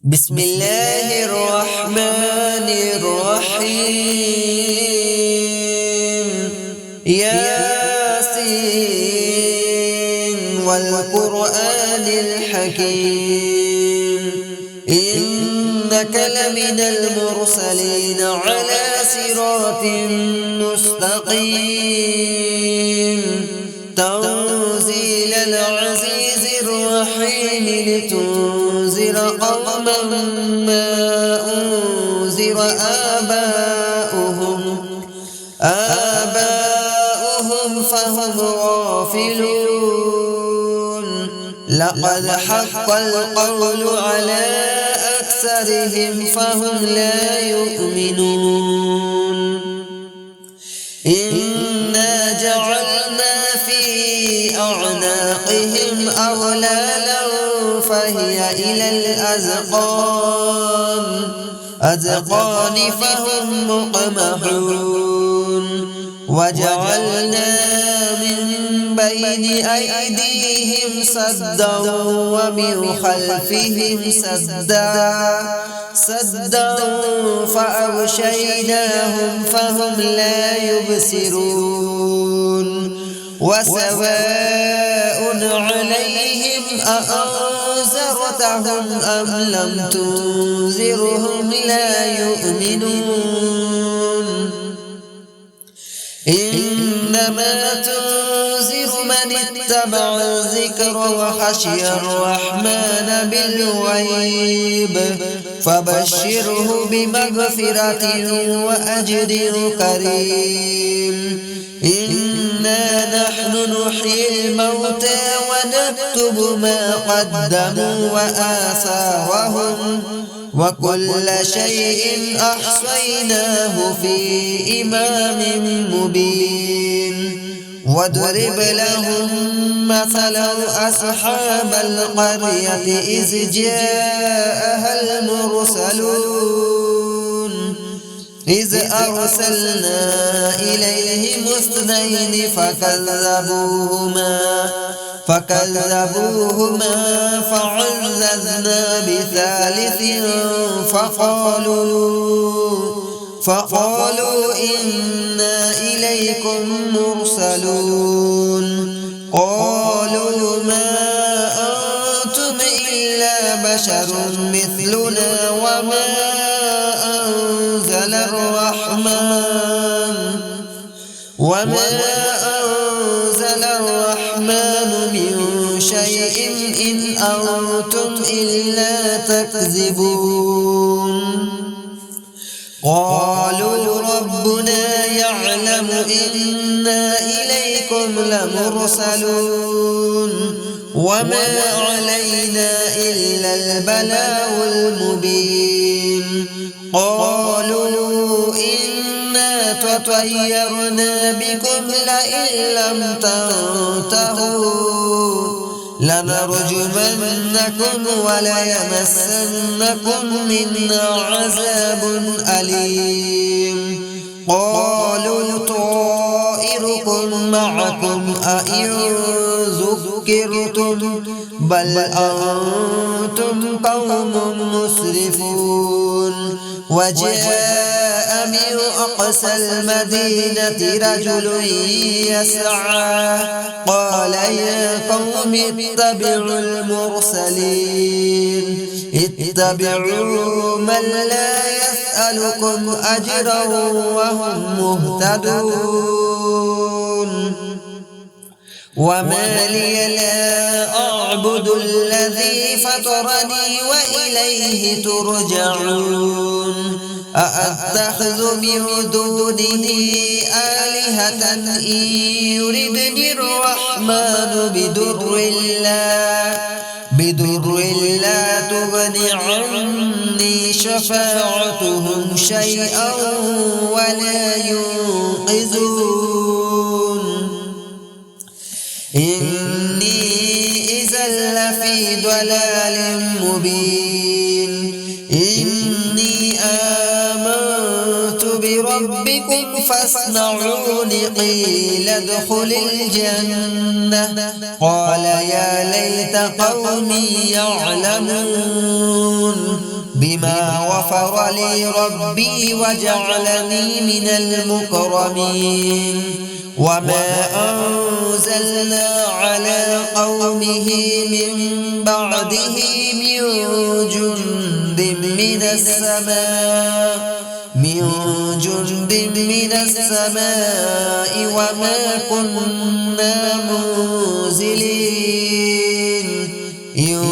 بسم الله الرحمن الرحيم ياسين والقرآن الحكيم إنك لمن المرسلين على صراط مستقيم تنزيل العزيز الرحيم لتنذر قوما ما أنذر آباؤهم فهم غافلون لقد حق القول على أكثرهم فهم لا يؤمنون إنا جعلنا في أعناقهم أغلالا فهي إلى الأذقان فهم مقمحون وجعلنا من بين أيديهم سدا ومن خلفهم سدا فأغشيناهم فهم لا يبصرون وسواء عليهم أأنذرتهم أم لم تنذرهم لا يؤمنون إنما تنذر من اتبع الذكر وخشي الرحمن بالغيب فبشره بمغفرة وأجر كريم إنا نحن نحيي الموتى ونكتب ما قدموا وآثارهم وكل شيء أحصيناه في إمام مبين واضرب لهم مثلا أصحاب القرية إذ جاءها المرسلون إذ أرسلنا إليهم اثنين فكذبوهما فعززنا بثالث فقالوا إنا إليكم مرسلون قالوا ما أنتم إلا بشر مثلنا وما أنزل الرحمن من شيء إن أنتم إلا تكذبون قالوا ربنا يعلم إنا إليكم لمرسلون وما علينا إلا البلاغ المبين قالوا إنا تطيرنا بكم لئن لم تنتهوا لنرجمنكم وليمسنكم منا عذاب أليم قالوا طائركم معكم أئن ذكرتم بل أنتم قوم مسرفون وجاء من أقصى المدينة رجل يسعى قال يا قوم اتبعوا المرسلين اتبعوا من لا يسألكم أجرا وهم مهتدون وما لي لا أعبد الذي فطرني وإليه ترجعون أأتخذ من دونه آلهة إن يردني الرحمن بدر لا تغن عني شفاعتهم شيئا ولا ينقذون إني إذا لفي ضلال مبين إني آمنت بربكم فاسمعوني قيل ادخل الجنة قال يا ليت قومي يعلمون بما غفر لي ربي وجعلني من المكرمين وما أنزلنا على قومه من بعده من جند من السماء وما كنا منزلين إن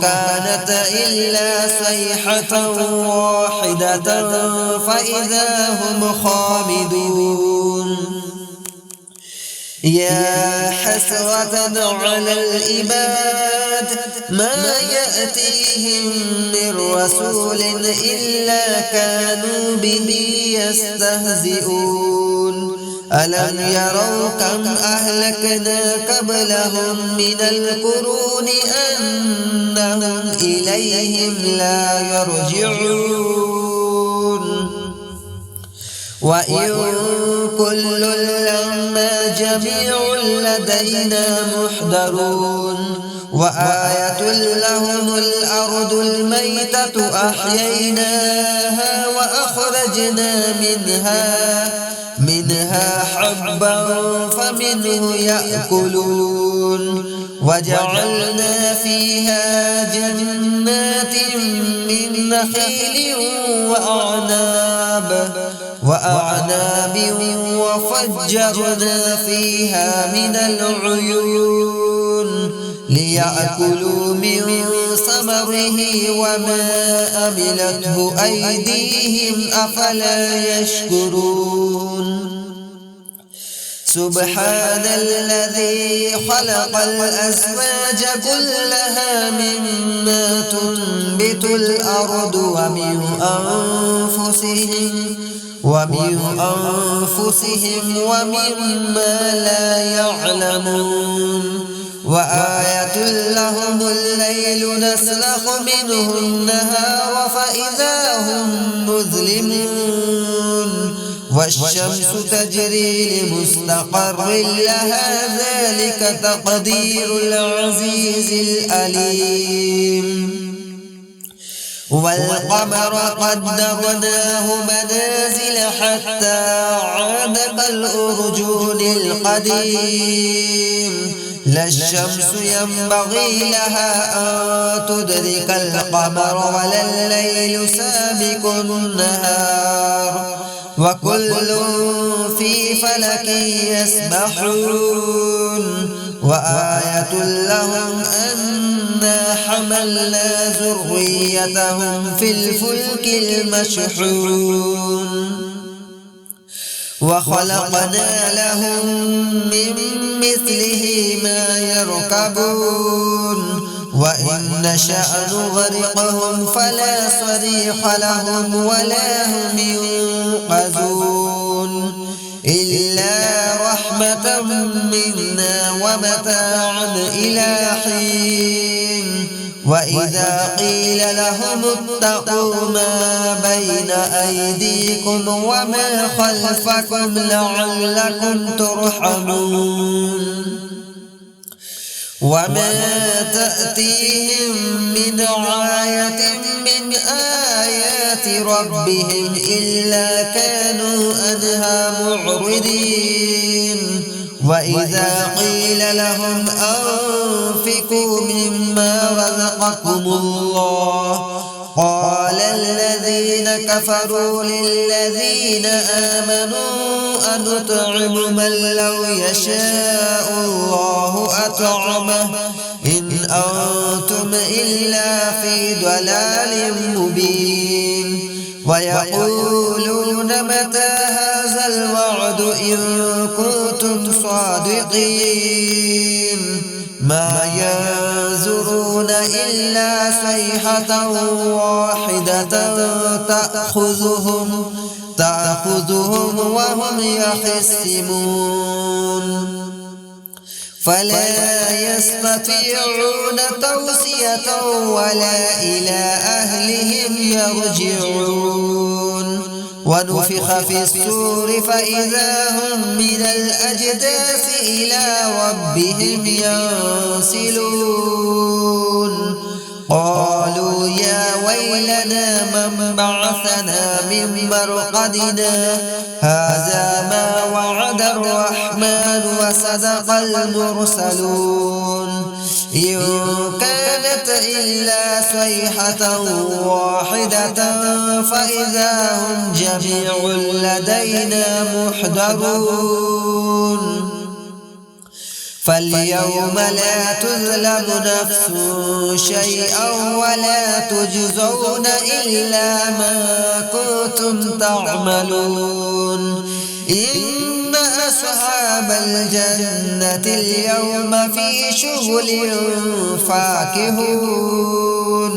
كانت إلا صيحة واحدة فإذا هم خامدون يا حسرة على العباد ما يأتيهم من رسول إلا كانوا به يستهزئون ألم يروا كم أهلكنا قبلهم من القرون أنهم إليهم لا يرجعون وإن كل لما جميع لدينا محضرون وآية لهم الأرض الميتة أحييناها وأخرجنا منها حبا فمنه يأكلون وجعلنا فيها جنات من نخيل وأعناب وفجرنا فيها من العيون ليأكلوا من ثمره وما عملته أيديهم أفلا يشكرون سبحان الذي خلق الأزواج كلها مما تنبت الأرض ومن أنفسهم ومما لا يعلمون وآية لهم الليل نسلخ منه النهار فإذا هم مظلمون والشمس تجري لمستقر لها ذلك تقدير العزيز العليم والقمر قدرناه منازل حتى عاد كالأرجون القديم لا الشمس ينبغي لها أن تدرك القمر ولا الليل سابق النهار وكل في فلك يسبحون وآية لهم أنا حملنا ذريتهم في الفلك المشحون وخلقنا لهم من مثله ما يركبون وإن نشأ نغرقهم فلا صريخ لهم ولا هم ينقذون إلا رحمة منا ومتاعا إلى حين وإذا قيل لهم اتقوا ما بين أيديكم وما خلفكم لعلكم ترحمون وما تأتيهم من آية من آيات ربهم إلا كانوا عنها معرضين وإذا قيل لهم أنفقوا مما رزقكم الله قال الذين كفروا للذين آمنوا أنطعم من لو يشاء الله أطعمه إن أنتم إلا في ضلال مبين ويقولون متى هذا الوعد إن كنتم صادقين ما ينظرون إلا صيحة واحدة تأخذهم وهم يخصمون فلا يستطيعون توصية ولا إلى أهلهم يرجعون ونفخ في الصور فإذا هم من الأجداث إلى ربهم ينسلون قالوا يا ويلنا من بعثنا من مرقدنا هذا ما وعد الرحمن وصدق المرسلون إن كانت إلا صيحة واحدة فإذا هم جميع لدينا محضرون فاليوم لا تظلم نفس شيئا ولا تجزون إلا ما كنتم تعملون إن أصحاب الجنة اليوم في شغل فاكهون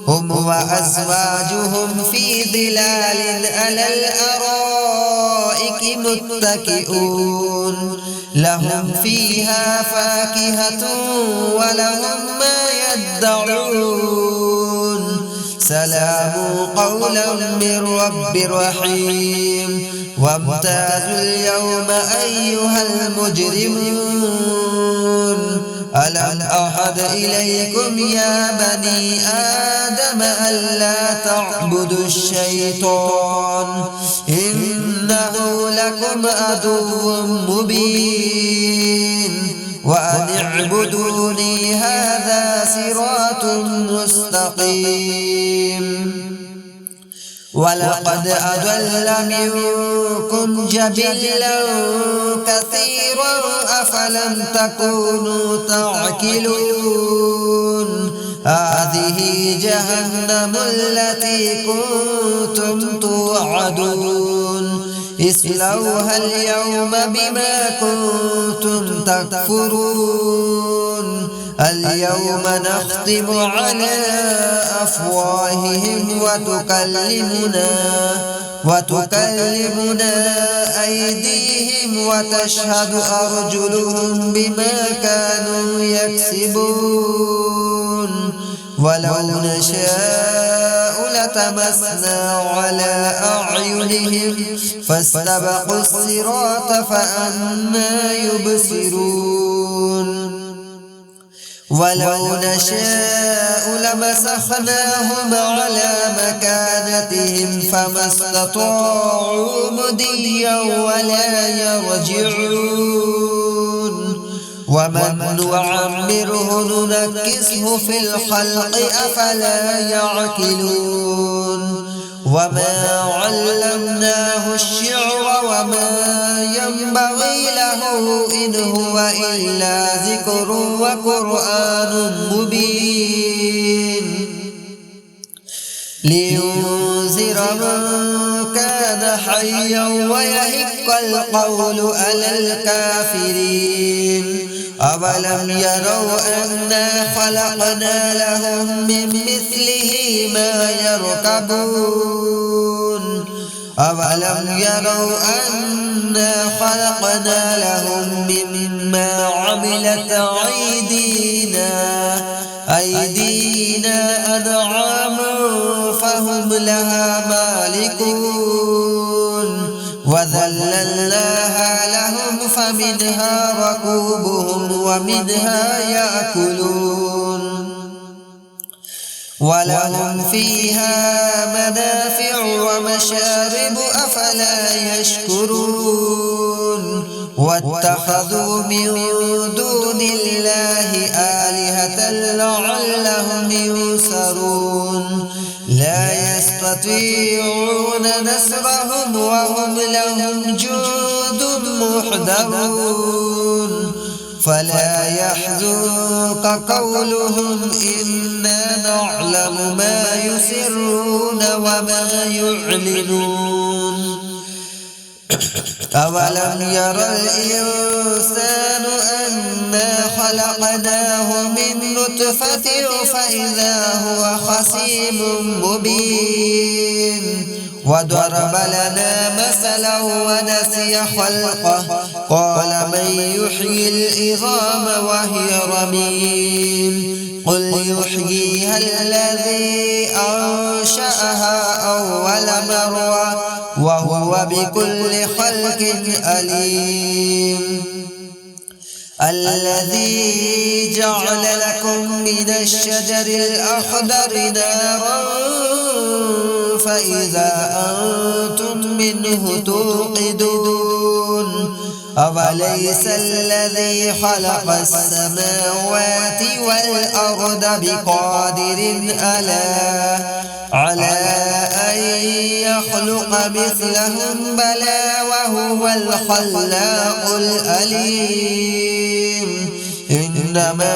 هم وأزواجهم في ظلال على الأرائك متكئون لهم فيها فاكهة ولهم ما يدعون سلام قولا من رب رحيم وامتازوا اليوم أيها المجرمون ألم أعهد إليكم يا بني آدم ألا تعبدوا الشيطان إنه لكم عدو مبين وأن اعبدوني هذا صراط مستقيم ولقد أضل منكم جبلا كثيرا أفلم تكونوا تعقلون هذه جهنم التي كنتم توعدون اصلوها اليوم بما كنتم تكفرون اليوم نختم على أفواههم وتكلمنا أيديهم وتشهد أرجلهم بما كانوا يكسبون ولو نشاء لتمسنا على أعينهم فاستبقوا الصراط فأنى يبصرون ولو نشاء لمسخناهم على مكانتهم فما استطاعوا مضيا ولا يرجعون ومن نعمره ننكسه في الخلق أفلا يعقلون وما علمناه الشعر وما ينبغي له إن هو إلا ذكر وقرآن مبين لينذر من كان حيا ويحق القول على الكافرين أولم يروا أنا خلقنا لهم من مثله ما يركبون أولم يروا أنا خلقنا لهم مما عملت أيدينا أنعاما فهم لها مالكون وذللناها لهم فمنها ركوبهم ومنها يأكلون ولهم فيها منافع ومشارب أفلا يشكرون واتخذوا من دون الله آلهة لعلهم ينصرون لا يستطيعون نصرهم وهم لهم جند محضرون فلا يحزنك قولهم إنا نعلم ما يسرون وما يعلنون أولم يرى الإنسان أنا خلقناه من نطفة فإذا هو خصيم مبين وضرب لنا مثلا ونسي خلقه قال من يحيي العظام وهي رميم قل يحييها الذي أنشأها أول مرة وهو بكل خلق عليم الذي جعل لكم من الشجر الأخضر نارا فإذا أنتم منه توقدون أوليس الذي خلق السماوات والأرض بقادر على أن يخلق مثلهم بلى وهو الخلاق العليم إنما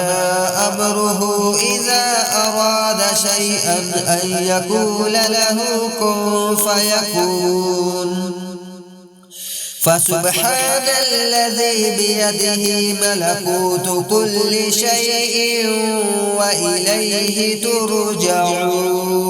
أمره إذا أراد شيئا أن يقول له كن فيكون فسبحان الذي بيده ملكوت كل شيء وإليه ترجعون.